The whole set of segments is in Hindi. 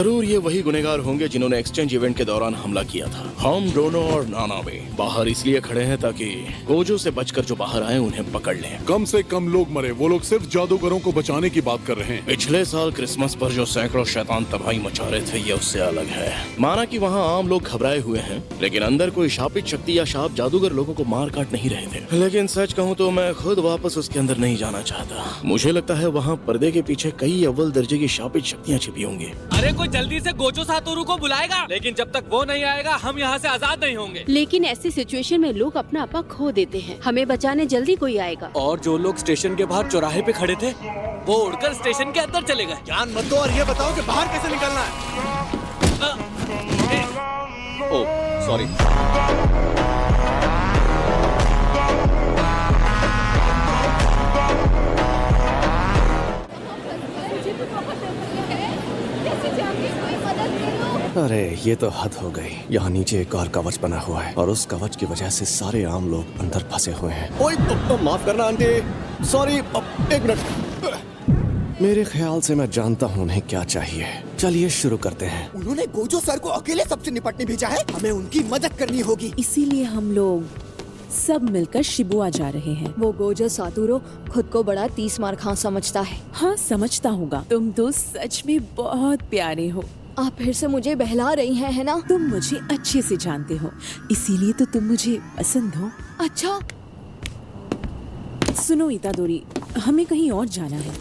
जरूर ये वही गुनहगार होंगे जिन्होंने एक्सचेंज इवेंट के दौरान हमला किया था। हम ड्रोनो और नानाबे बाहर इसलिए खड़े हैं ताकि गोजो से बचकर जो बाहर आए उन्हें पकड़ लें। कम से कम लोग मरे, वो लोग सिर्फ जादूगरों को बचाने की बात कर रहे हैं। पिछले साल क्रिसमस पर जो सैकड़ों शैतान तबाही मचा रहे थे ये उससे अलग है। माना कि वहाँ आम लोग घबराए हुए हैं, लेकिन अंदर कोई शापित शक्ति या शाप जादूगर लोगों को मार काट नहीं रहे थे। लेकिन सच कहूँ तो मैं खुद वापस उसके अंदर नहीं जाना चाहता। मुझे लगता है वहाँ पर्दे के पीछे कई अव्वल दर्जे की शापित शक्तियाँ छिपी होंगी। अरे कोई जल्दी से गोजो सातोरू को बुलाएगा, लेकिन जब तक वो नहीं आएगा हम यहाँ से आजाद नहीं होंगे। लेकिन ऐसी सिचुएशन में लोग अपना आपा खो देते हैं। हमें बचाने जल्दी कोई आएगा। और जो लोग स्टेशन के बाहर चौराहे पे खड़े थे वो उड़कर स्टेशन के अंदर चले गए। जान मत दो और ये बताओ कि बाहर कैसे निकलना है। Oh sorry. अरे ये तो हद हो गई। यहाँ नीचे एक और कवच बना हुआ है और उस कवच की वजह से सारे आम लोग अंदर फंसे हुए हैं। ओए माफ करना आंटी, सॉरी। एक मिनट। मेरे ख्याल से मैं जानता हूँ उन्हें क्या चाहिए। चलिए शुरू करते हैं। उन्होंने गोजो सर को अकेले सबसे निपटने भेजा है, हमें उनकी मदद करनी होगी। इसीलिए हम लोग सब मिलकर शिबुआ जा रहे हैं। वो गोजो सातोरू खुद को बड़ा 30 मार खां समझता है। हाँ समझता होगा। तुम तो सच में बहुत प्यारे हो। आप फिर से मुझे बहला रही हैं, है ना? तुम मुझे अच्छे से जानते हो, इसीलिए तो तुम मुझे पसंद हो। अच्छा सुनो इतादोरी, हमें कहीं और जाना है।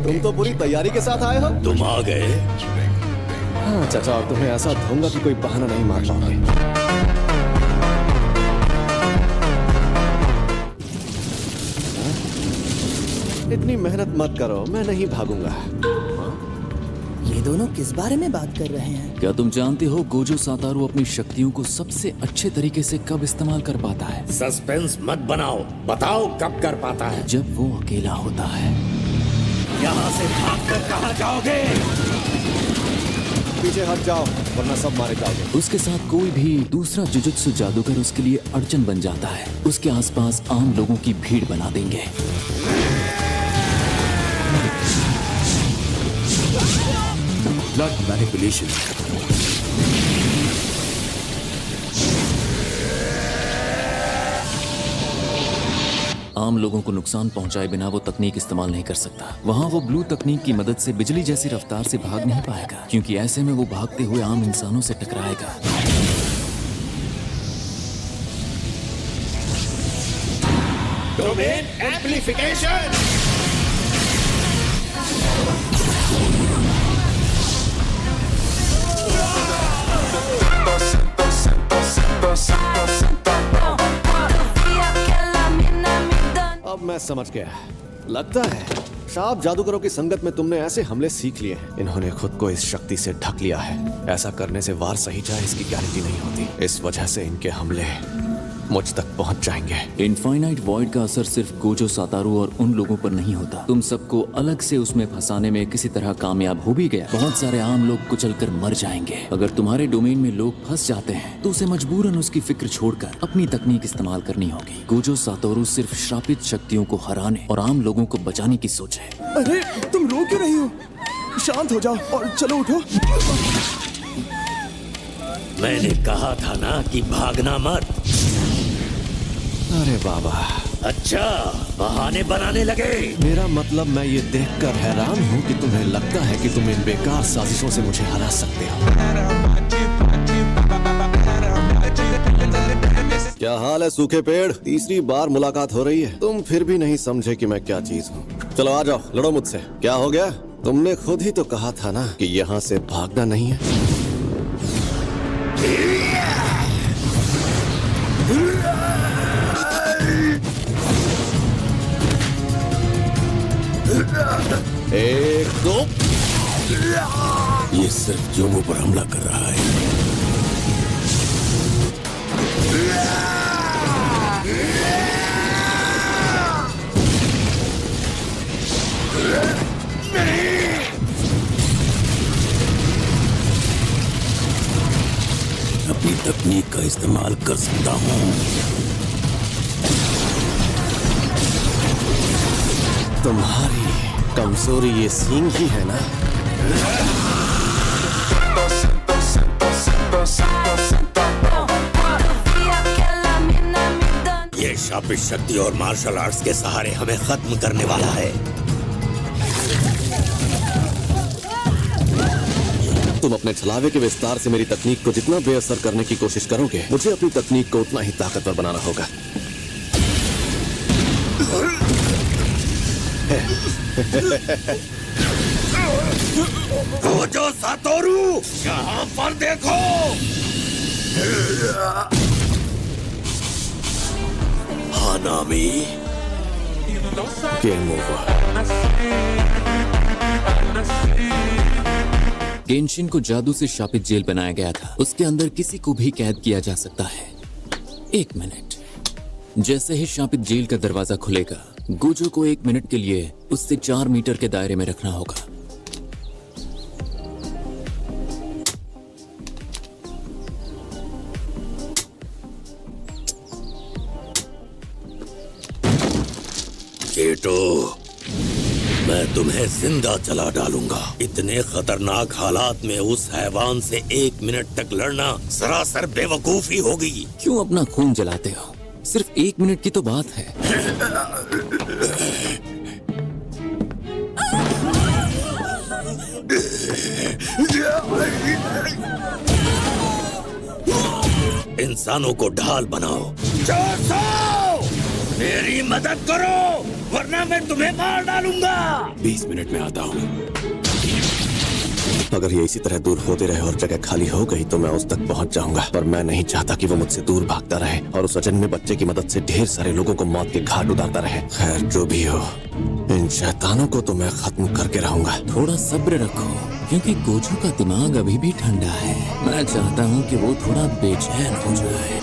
तुम तो पूरी तैयारी के साथ आए हो। तुम आ गए। हाँ चाचा, और तुम्हें ऐसा दूंगा कि कोई बहाना नहीं मार पाओगे। इतनी मेहनत मत करो, मैं नहीं भागूंगा। ये दोनों किस बारे में बात कर रहे हैं? क्या तुम जानते हो गोजो सातारू अपनी शक्तियों को सबसे अच्छे तरीके से कब इस्तेमाल कर पाता है? सस्पेंस मत बनाओ, बताओ कब कर पाता है। जब वो अकेला होता है। यहाँ से भागकर कहाँ जाओगे? पीछे हट जाओ वरना सब मारे जाओगे। उसके साथ कोई भी दूसरा जुजुत्सु जादूगर उसके लिए अड़चन बन जाता है। उसके आसपास आम लोगों की भीड़ बना देंगे। Blood manipulation. आम लोगों को नुकसान पहुंचाए बिना वो तकनीक इस्तेमाल नहीं कर सकता। वहाँ वो ब्लू तकनीक की मदद से बिजली जैसी रफ्तार से भाग नहीं पाएगा, क्योंकि ऐसे में वो भागते हुए आम इंसानों से टकराएगा। Domain amplification. अब मैं समझ गया। लगता है शाप जादूगरों की संगत में तुमने ऐसे हमले सीख लिए हैं। इन्होंने खुद को इस शक्ति से ढक लिया है। ऐसा करने से वार सही जाए इसकी गारंटी नहीं होती। इस वजह से इनके हमले मुझ तक पहुंच जाएंगे। इनफाइनाइट वॉइड का असर सिर्फ गोजो सातारू और उन लोगों पर नहीं होता। तुम सबको अलग से उसमें फंसाने में किसी तरह कामयाब हो भी गया, बहुत सारे आम लोग कुचलकर मर जाएंगे। अगर तुम्हारे डोमेन में लोग फंस जाते हैं तो उसे मजबूरन उसकी फिक्र छोड़कर अपनी तकनीक इस्तेमाल करनी होगी। गोजो सातोरू सिर्फ श्रापित शक्तियों को हराने और आम लोगों को बचाने की सोच है। अरे तुम रो क्यों रही हो? शांत हो जाओ और चलो उठो। मैंने कहा था ना कि भागना मत। अरे बाबा, अच्छा बहाने बनाने लगे। मेरा मतलब मैं ये देखकर हैरान हूँ कि तुम्हें लगता है कि तुम इन बेकार साजिशों से मुझे हरा सकते हो। क्या हाल है सूखे पेड़? तीसरी बार मुलाकात हो रही है, तुम फिर भी नहीं समझे कि मैं क्या चीज हूँ। चलो आ जाओ, लड़ो मुझसे। क्या हो गया? तुमने खुद ही तो कहा था ना कि यहाँ से भागना नहीं है। एक दो। ये सिर्फ जोमो पर हमला कर रहा है। अपनी तकनीक का इस्तेमाल कर सकता हूँ। तुम्हारी कमजोरी ये सींग ही है ना? ये शापित शक्ति और मार्शल आर्ट्स के सहारे हमें खत्म करने वाला है। तुम अपने छलावे के विस्तार से मेरी तकनीक को जितना बेअसर करने की कोशिश करोगे, मुझे अपनी तकनीक को उतना ही ताकतवर बनाना होगा। गोजो सातोरू, यहाँ पर देखो। हानामी, गेम ओवर। गेंशिन को जादू से शापित जेल बनाया गया था। उसके अंदर किसी को भी कैद किया जा सकता है। 1 मिनट। जैसे ही शापित जेल का दरवाजा खुलेगा, गोजो को 1 मिनट के लिए उससे 4 मीटर के दायरे में रखना होगा। केटो, मैं तुम्हें जिंदा जला डालूंगा। इतने खतरनाक हालात में उस हैवान से 1 मिनट तक लड़ना सरासर बेवकूफी होगी। क्यों अपना खून जलाते हो? सिर्फ 1 मिनट की तो बात है। इंसानों को ढाल बनाओ। मेरी मदद करो, वरना मैं तुम्हें मार डालूंगा। 20 मिनट में आता हूँ। अगर ये इसी तरह दूर होते रहे और जगह खाली हो गई तो मैं उस तक पहुंच जाऊंगा। पर मैं नहीं चाहता कि वो मुझसे दूर भागता रहे और उस अजन्मे बच्चे की मदद से ढेर सारे लोगों को मौत के घाट उतारता रहे। खैर, जो भी हो, इन शैतानों को तो मैं खत्म करके रहूंगा। थोड़ा सब्र रखो, क्योंकि गोजो का दिमाग अभी भी ठंडा है। मैं चाहता हूँ कि वो थोड़ा बेचैन हो जाए।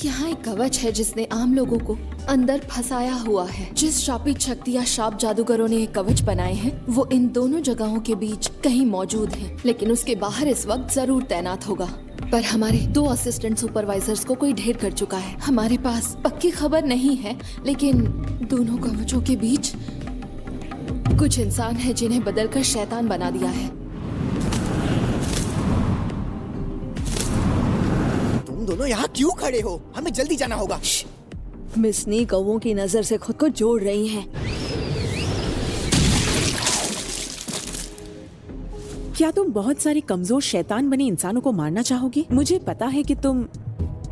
यहाँ एक कवच है जिसने आम लोगों को अंदर फंसाया हुआ है। जिस शापित शक्ति या शाप जादूगरों ने ये कवच बनाए हैं, वो इन दोनों जगहों के बीच कहीं मौजूद है, लेकिन उसके बाहर इस वक्त जरूर तैनात होगा। पर हमारे 2 असिस्टेंट सुपरवाइजर्स को कोई ढेर कर चुका है। हमारे पास पक्की खबर नहीं है, लेकिन दोनों कवचों के बीच कुछ इंसान है जिन्हें बदलकर शैतान बना दिया है। तुम दोनों यहाँ क्यों खड़े हो? हमें जल्दी जाना होगा। मिस नी कौवों की नजर से खुद को जोड़ रही हैं। क्या तुम बहुत सारे कमजोर शैतान बने इंसानों को मारना चाहोगे? मुझे पता है कि तुम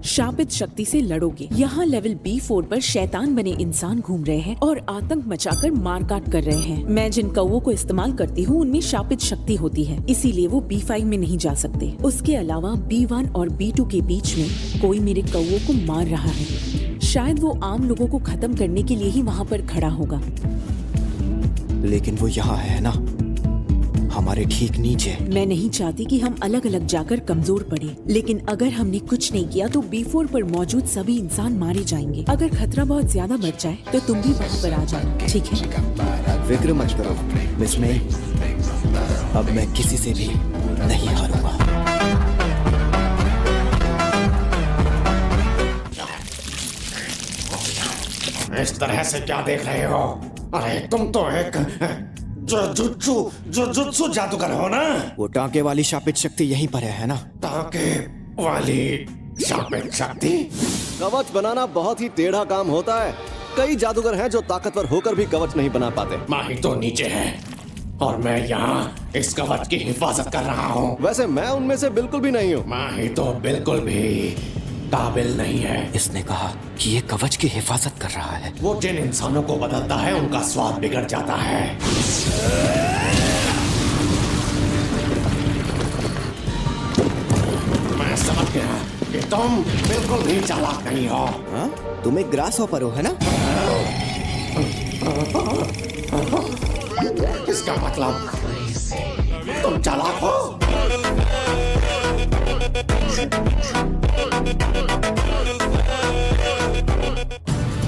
शापित शक्ति से लड़ोगे। यहाँ लेवल B4 पर शैतान बने इंसान घूम रहे हैं और आतंक मचाकर मारकाट कर रहे हैं। मैं जिन कौवों को इस्तेमाल करती हूँ उनमें शापित शक्ति होती है, इसीलिए वो B5 में नहीं जा सकते। उसके अलावा B1 और B2 के बीच में कोई मेरे कौवों को मार रहा है। शायद वो आम लोगों को खत्म करने के लिए ही वहाँ पर खड़ा होगा। लेकिन वो यहाँ है ना, हमारे ठीक नीचे। मैं नहीं चाहती कि हम अलग अलग जाकर कमजोर पड़े, लेकिन अगर हमने कुछ नहीं किया तो B4 पर मौजूद सभी इंसान मारे जाएंगे। अगर खतरा बहुत ज्यादा बढ़ जाए तो तुम भी वहाँ पर आ जाना, ठीक है? फिक्र मत करो मिस मे, अब मैं किसी से भी नहीं हारूंगा। इस तरह से क्या देख रहे हो? अरे तुम तो एक जुजुत्सु जादूगर हो ना? वो टांके वाली शापित शक्ति यहीं पर है ना? टांके वाली शापित शक्ति? कवच बनाना बहुत ही टेढ़ा काम होता है। कई जादूगर हैं जो ताकतवर होकर भी कवच नहीं बना पाते। माही तो नीचे है और मैं यहाँ इस कवच की हिफाजत कर रहा हूँ। वैसे मैं उनमें से बिल्कुल भी नहीं हूँ। माही तो बिल्कुल भी काबिल नहीं है। इसने कहा कि ये कवच की हिफाजत कर रहा है। वो जिन इंसानों को बदलता है उनका स्वाद बिगड़ जाता है। मैं समझ गया कि तुम बिल्कुल भी चालाक नहीं हो। हाँ? तुम एक ग्रास हॉपर हो, है ना? इसका मतलब तुम चालाक हो?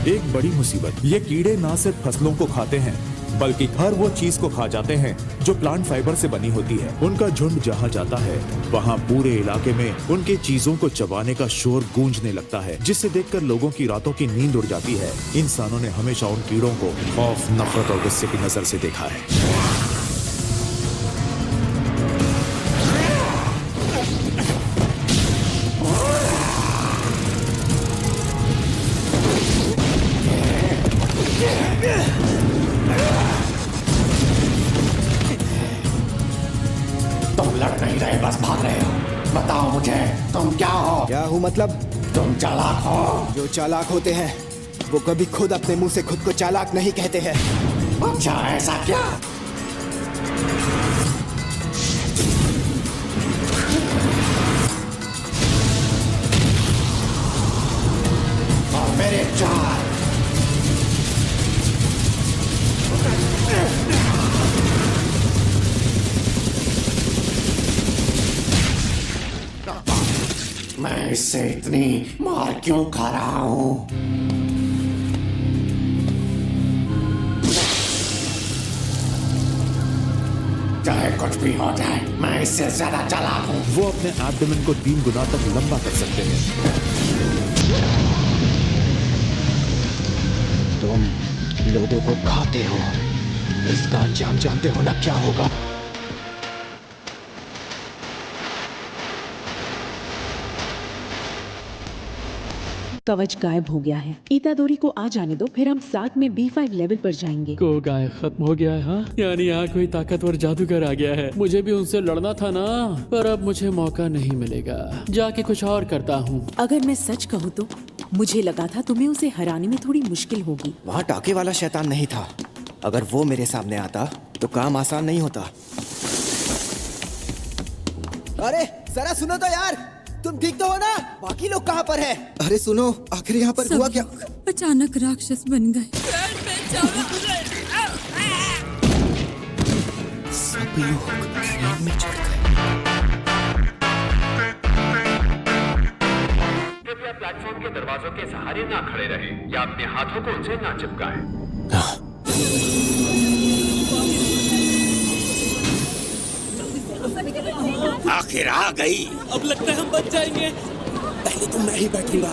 एक बड़ी मुसीबत। ये कीड़े ना सिर्फ फसलों को खाते हैं बल्कि हर वो चीज को खा जाते हैं जो प्लांट फाइबर से बनी होती है। उनका झुंड जहाँ जाता है वहाँ पूरे इलाके में उनके चीजों को चबाने का शोर गूंजने लगता है, जिसे देखकर लोगों की रातों की नींद उड़ जाती है। इंसानों ने हमेशा उन कीड़ों को खौफ, नफरत और गुस्से की नजर से देखा है। तुम लड़ नहीं रहे, बस भाग रहे हो। बताओ मुझे, तुम क्या हो? क्या हूँ मतलब? तुम चालाक हो। जो चालाक होते हैं वो कभी खुद अपने मुंह से खुद को चालाक नहीं कहते हैं। अच्छा, ऐसा क्या? और मेरे 4 मैं इससे इतनी मार क्यों खा रहा हूँ? चाहे कुछ भी हो जाए, मैं इससे ज्यादा चालाक हूँ। वो अपने एब्डोमेन को 3 गुना तक लंबा कर सकते हैं। तुम लोगों को खाते हो, इसका अंजाम जानते हो ना क्या होगा? कवच गायब हो गया है। इतादोरी को आ जाने दो, फिर हम साथ में B5 लेवल पर जाएंगे। को गाय खत्म हो गया है। हाँ, यानी यहाँ कोई ताकतवर जादूगर आ गया है। मुझे भी उनसे लड़ना था ना, पर अब मुझे मौका नहीं मिलेगा। जाके कुछ और करता हूँ। अगर मैं सच कहूँ तो मुझे लगा था तुम्हें उसे हराने में थोड़ी मुश्किल होगी। वहाँ टाके वाला शैतान नहीं था। अगर वो मेरे सामने आता तो काम आसान नहीं होता। अरे जरा सुनो तो यार, तुम ठीक तो हो ना? बाकी लोग कहाँ पर हैं? अरे सुनो, आखिर यहाँ पर हुआ क्या? अचानक राक्षस बन गए। सब लोग ट्रेन में चढ़ गए। कृपया प्लेटफॉर्म के दरवाजों के सहारे ना खड़े रहे या अपने हाथों को उनसे ना चिपकाएं। आखिर आ गई। अब लगता है हम बच जाएंगे। पहले तो मैं ही बैठूंगा।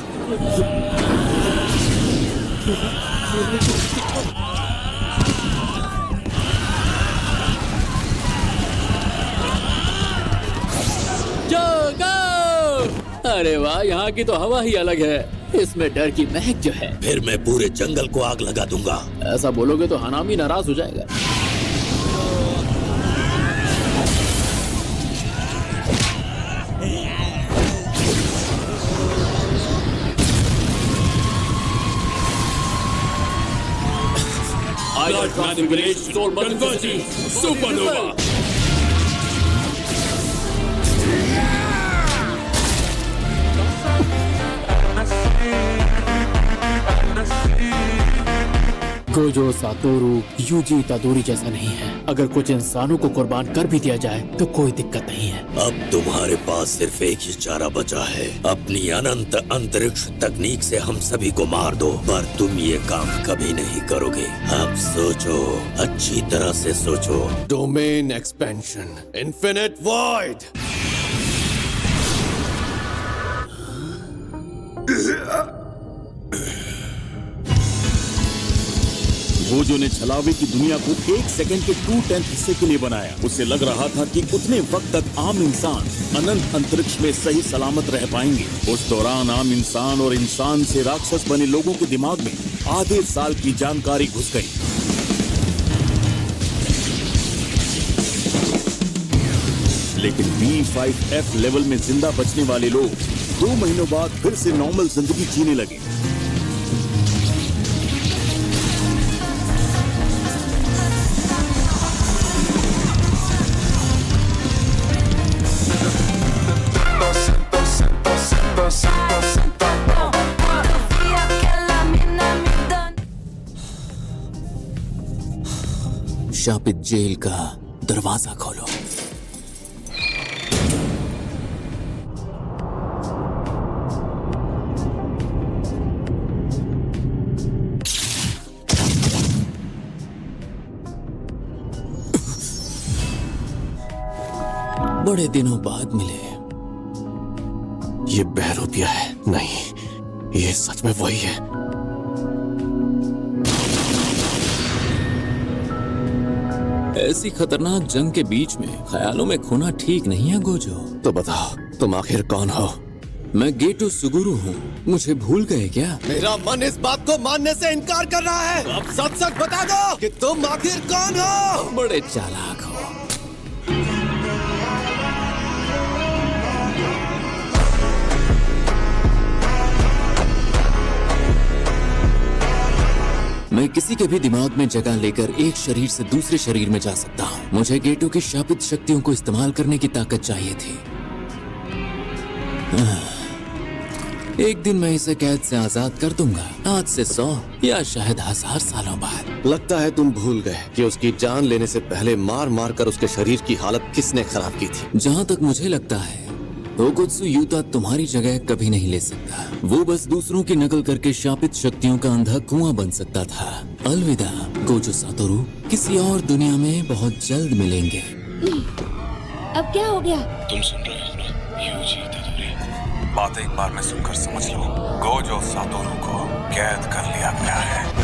अरे वाह, यहाँ की तो हवा ही अलग है। इसमें डर की महक जो है। फिर मैं पूरे जंगल को आग लगा दूंगा। ऐसा बोलोगे तो हनामी नाराज हो जाएगा। सुपरनोवा। गोजो सातोरू यूजी इतादोरी जैसा नहीं है। अगर कुछ इंसानों को कुर्बान कर भी दिया जाए तो कोई दिक्कत नहीं है। अब तुम्हारे पास सिर्फ एक ही चारा बचा है। अपनी अनंत अंतरिक्ष तकनीक से हम सभी को मार दो, पर तुम ये काम कभी नहीं करोगे। अब सोचो, अच्छी तरह से सोचो। Domain expansion, infinite void. Gojo ने छलावे की दुनिया को 1 सेकंड के 2/10 हिस्से के लिए बनाया। उसे लग रहा था कि उतने वक्त तक आम इंसान अनंत अंतरिक्ष में सही सलामत रह पाएंगे। उस दौरान आम इंसान और इंसान से राक्षस बने लोगों के दिमाग में आधे साल की जानकारी घुस गई। लेकिन B5F लेवल में जिंदा बचने वाले लोग 2 महीनों बाद फिर से नॉर्मल जिंदगी जीने लगे। शापित जेल का दरवाजा खोलो। बड़े दिनों बाद मिले। ये बहरूपिया है? नहीं, ये सच में वही है। ऐसी खतरनाक जंग के बीच में ख्यालों में खोना ठीक नहीं है गोजो। तो बताओ, तुम आखिर कौन हो? मैं गेटो सुगुरु हूँ। मुझे भूल गए क्या? मेरा मन इस बात को मानने से इनकार कर रहा है। अब सच सच बता दो कि तुम आखिर कौन हो? बड़े चालाक हो। मैं किसी के भी दिमाग में जगह लेकर एक शरीर से दूसरे शरीर में जा सकता हूँ। मुझे गेटो की शापित शक्तियों को इस्तेमाल करने की ताकत चाहिए थी। एक दिन मैं इसे कैद से आजाद कर दूंगा, आज से 100 या शायद 1000 सालों बाद। लगता है तुम भूल गए कि उसकी जान लेने से पहले मार मार कर उसके शरीर की हालत किसने खराब की थी। जहाँ तक मुझे लगता है होकुत्सु यूता तुम्हारी जगह कभी नहीं ले सकता। वो बस दूसरों की नकल करके शापित शक्तियों का अंधा कुआं बन सकता था। अलविदा गोजो सातोरु, किसी और दुनिया में बहुत जल्द मिलेंगे। अब क्या हो गया? तुम सुन रहे हो ना, यूजी इतादोरी। बात एक बार में सुनकर समझ लो, गोजो सातोरु को कैद कर लिया गया है।